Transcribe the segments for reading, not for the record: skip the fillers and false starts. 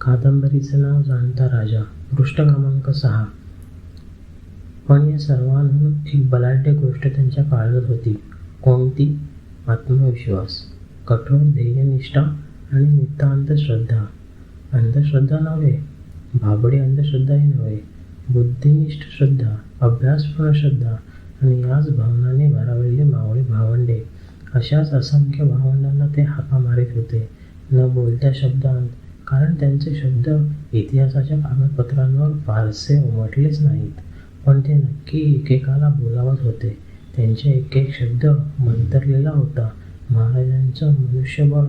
कादंबरीचं नाव जाणता राजा, पृष्ठ क्रमांक 6. पण या सर्वांहून एक बलाढ्य गोष्ट त्यांच्या काळजात होती. कोणती? आत्मविश्वास, कठोर ध्येयनिष्ठा आणि नितांत श्रद्धा. अंधश्रद्धा नव्हे, भाबडी अंधश्रद्धाही नव्हे, बुद्धिनिष्ठ श्रद्धा, अभ्यासपूर्ण श्रद्धा. आणि याच भावनांनी भारावलेली मावळी भावंडे. अशाच असंख्य भावंडांना ते हाका मारीत होते, न बोलत्या शब्दांत. कारण त्यांचे शब्द इतिहासाच्या कागदपत्रांवर फारसे उमटलेच नाहीत, पण ते नक्की एकेकाला बोलावत होते. त्यांचे एक एक शब्द मंतरलेला होता. महाराजांचं मनुष्यबळ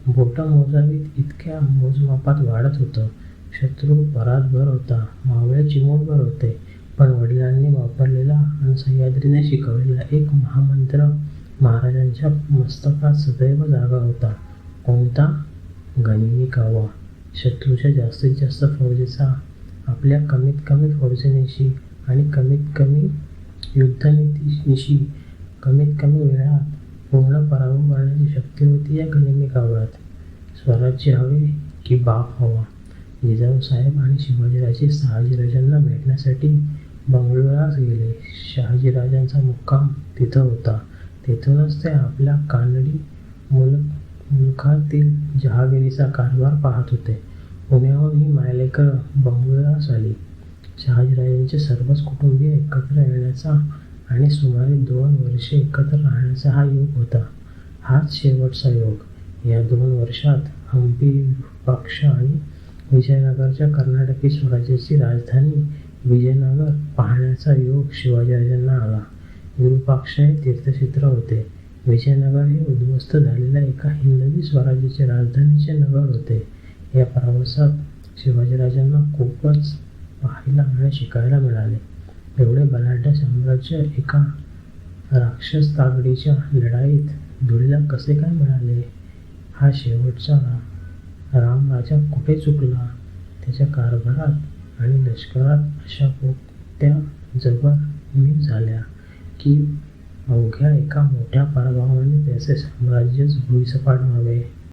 बोटं मोजावीत इतक्या मोजमापात वाढत होतं. शत्रू परातभर होता, मावळे चिमूटभर होते. पण वडिलांनी वापरलेला आणि सह्याद्रीने शिकवलेला एक महामंत्र महाराजांच्या मस्तकात सदैव जागा होता. कोणता? गनिमी कावा. शत्रूच्या जास्तीत जास्त फौजेचा आपल्या कमीत कमी फौजेनिशी आणि कमीत कमी युद्धनीतीनिशी कमीत कमी वेळात पूर्ण पराभव करण्याची शक्ती होती या गनिमी काव्यात. स्वराज्य हवे की बाप हवा? जिजाऊसाहेब आणि शिवाजीराजे शहाजीराजांना भेटण्यासाठी बंगळुरास गेले. शहाजीराजांचा मुक्काम तिथं होता. तिथूनच ते आपल्या कानडी मुलखातील जहागिरीचा कारभार पाहत होते. पुण्याहून ही मायलेकर बंगळुरास आली. शहाजीराजांचे सर्वच कुटुंबीय एकत्र येण्याचा आणि सुमारे 2 वर्षे एकत्र राहण्याचा हा योग होता. हाच शेवटचा योग. या 2 वर्षात हंपी, विरूपाक्ष आणि विजयनगरच्या कर्नाटकी स्वराज्याची राजधानी विजयनगर पाहण्याचा योग शिवाजीराजांना आला. विरूपाक्ष हे तीर्थक्षेत्र होते. विजयनगर हे उद्ध्वस्त झालेल्या एका हिंदवी स्वराज्याच्या राजधानीचे नगर होते. या प्रवासात शिवाजीराजांना खूपच पाहायला आणि शिकायला मिळाले. एवढे बलाढ्य साम्राज्य एका राक्षस तागडीच्या लढाईत धुळीला कसे काय मिळाले? हा शेवटचा रामराजा कुठे चुकला? त्याच्या कारभारात आणि लष्करात अशा कोणत्या जबर उणीव झाल्या की अवघ्या एका मोठ्या पराभवाने त्याचे साम्राज्यच भुईसपाट व्हावे?